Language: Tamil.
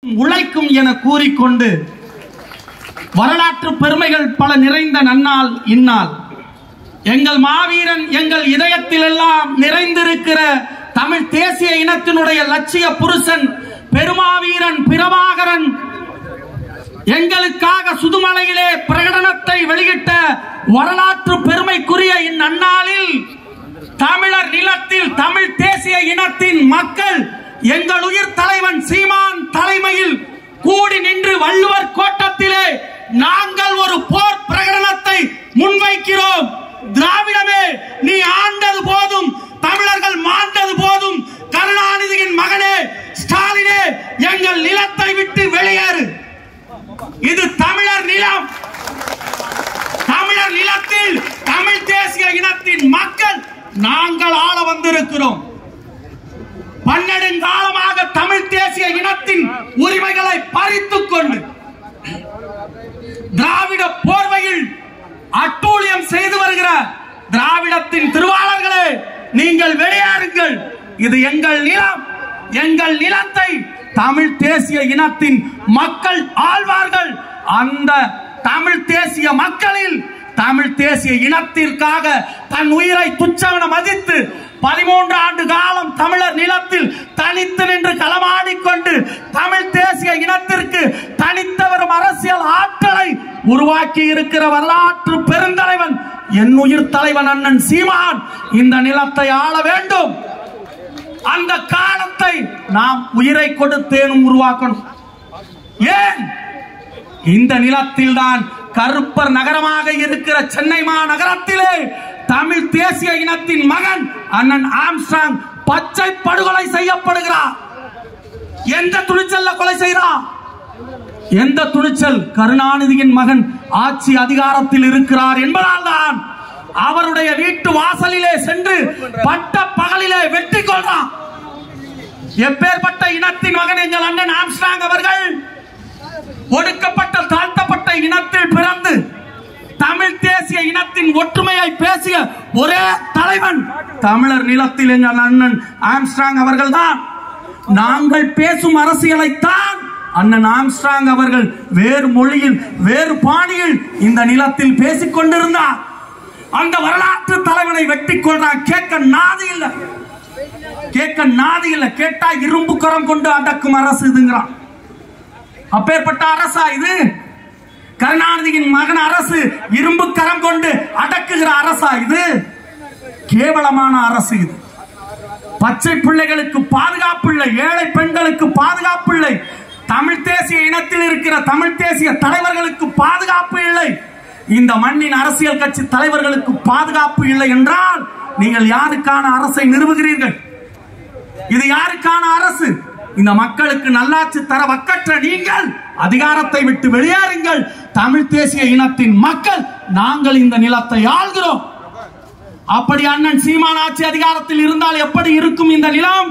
உழைக்கும் என கூறிக்கொண்டு வரலாற்று பெருமைகள் பல நிறைந்த நன்னாள் இந்நாள். எங்கள் மாவீரன் எங்கள் இதயத்தில் எல்லாம் நிறைந்திருக்கிற தமிழ் தேசிய இனத்தினுடைய லட்சிய புருஷன் பெருமாவீரன் பிரபாகரன் எங்களுக்காக சுதுமலையிலே பிரகடனத்தை வெளியிட்ட வரலாற்று பெருமைக்குரிய இந்நன்னாளில் தமிழர் நிலத்தில் தமிழ் தேசிய இனத்தின் மக்கள் எங்கள் உயிர் தலைவன் சீமான் தலைமையில் கூடி நின்று வள்ளுவர் கோட்டத்திலே நாங்கள் ஒரு போர் பிரகடனத்தை முன்வைக்கிறோம். திராவிடமே, நீ ஆண்டது போதும், தமிழர்கள் மாண்டது போதும். கருணாநிதியின் மகனே ஸ்டாலினே, எங்கள் நிலத்தை விட்டு வெளியேறு. இது தமிழர் நிலம். தமிழர் நிலத்தில் தமிழ் தேசிய இனத்தின் மக்கள் நாங்கள் ஆள வந்திருக்கிறோம். பன்னெடுங்காலமாக தமிழ் தேசிய இனத்தின் உரிமைகளை பறித்துக் கொண்டு திராவிட போர்வையில் அட்டூழியம் செய்து வருகிற திராவிடத்தின் திருவாளர்களே, நீங்கள் வெளியேறுங்கள். இது எங்கள் நிலம். எங்கள் நிலத்தை தமிழ் தேசிய இனத்தின் மக்கள் ஆழ்வார்கள். அந்த தமிழ் தேசிய மக்களில் தமிழ் தேசிய இனத்திற்காக தன் உயிரை துச்சமென மதித்து 13 ஆண்டு காலம் தமிழர் நிலத்தில் தனித்து நின்று களமாடிக்கொண்டு தமிழ் தேசிய இனத்திற்கு தனித்தவரும் அரசியல் ஆற்றலை உருவாக்கி இருக்கிற வரலாற்று பெருந்தலைவன் என் உயிர் தலைவன் அண்ணன் சீமான் இந்த நிலத்தை ஆள வேண்டும். அந்த காலத்தை நாம் உயிரை கொடுத்தேனும் உருவாக்கணும். ஏன்? இந்த நிலத்தில் தான் கருப்பர் நகரமாக இருக்கிற சென்னை மாநகரத்திலே தமிழ் தேசிய இனத்தின் மகன் அண்ணன் ஆம்ஸ்ட்ராங் பச்சை படுகொலை செய்யப்படுகிறார். எந்த துணிச்சல்ல கொலை செய்கிறார்? எந்த துணிச்சல்? கருணாநிதியின் மகன் ஆட்சி அதிகாரத்தில் இருக்கிறார் என்பதால் தான் அவருடைய வீட்டு வாசலிலே சென்று பட்ட பகலிலே வெட்டி கொள்றான். எப்பேற்பட்ட இனத்தின் மகன் எங்கள் அண்ணன் ஆம்ஸ்ட்ராங் அவர்கள் ஒடுக்கப்பட்ட தாழ்த்தப்பட்ட இனத்தில் பிறந்து தமிழ் தேசிய இனத்தின் ஒற்றுமையை பேசிய ஒரே தலைவன் தமிழர் நிலத்தில் எங்கள் அண்ணன் ஆம்ஸ்ட்ராங் அவர்கள் தான். நாங்கள் பேசும் அரசியலைத்தான் அண்ணன் ஆம்ஸ்ட்ராங் அவர்கள் வேறு மொழியில் வேறு பாணியில் இந்த நிலத்தில் பேசிக் கொண்டிருந்தார். அந்த வரலாற்று தலைவனை வெட்டி கொள்றான். கேட்க நாதி இல்லை, கேட்க நாதி இல்லை. கேட்டா இரும்பு கரம் கொண்டு அடக்கும் அரசு இதுங்கிறான். அப்பேற்பட்ட அரசா இது? கருணாநிதியின் மகன் அரசு இரும்பு கரம் கொண்டு அடக்குகிற அரசா இது? கேவலமான அரசு இது. பச்சை பிள்ளைகளுக்கு பாதுகாப்பு இல்லை, ஏழை பெண்களுக்கு பாதுகாப்பு இல்லை, தமிழ் தேசிய இனத்தில் இருக்கிற தமிழ் தேசிய தலைவர்களுக்கு பாதுகாப்பு இல்லை, இந்த மண்ணின் அரசியல் கட்சி தலைவர்களுக்கு பாதுகாப்பு இல்லை என்றால் நீங்கள் யாருக்கான அரசை நிறுவுகிறீர்கள்? இது யாருக்கான அரசு? இந்த மக்களுக்கு நல்லாட்சி தர வக்கற்ற நீங்கள் அதிகாரத்தை விட்டு வெளியேறுங்கள். தமிழ் தேசிய இனத்தின் மக்கள் நாங்கள் இந்த நிலத்தை ஆள்கிறோம். அப்படி அண்ணன் சீமான் ஆட்சி அதிகாரத்தில் இருந்தால் எப்படி இருக்கும் இந்த நிலம்?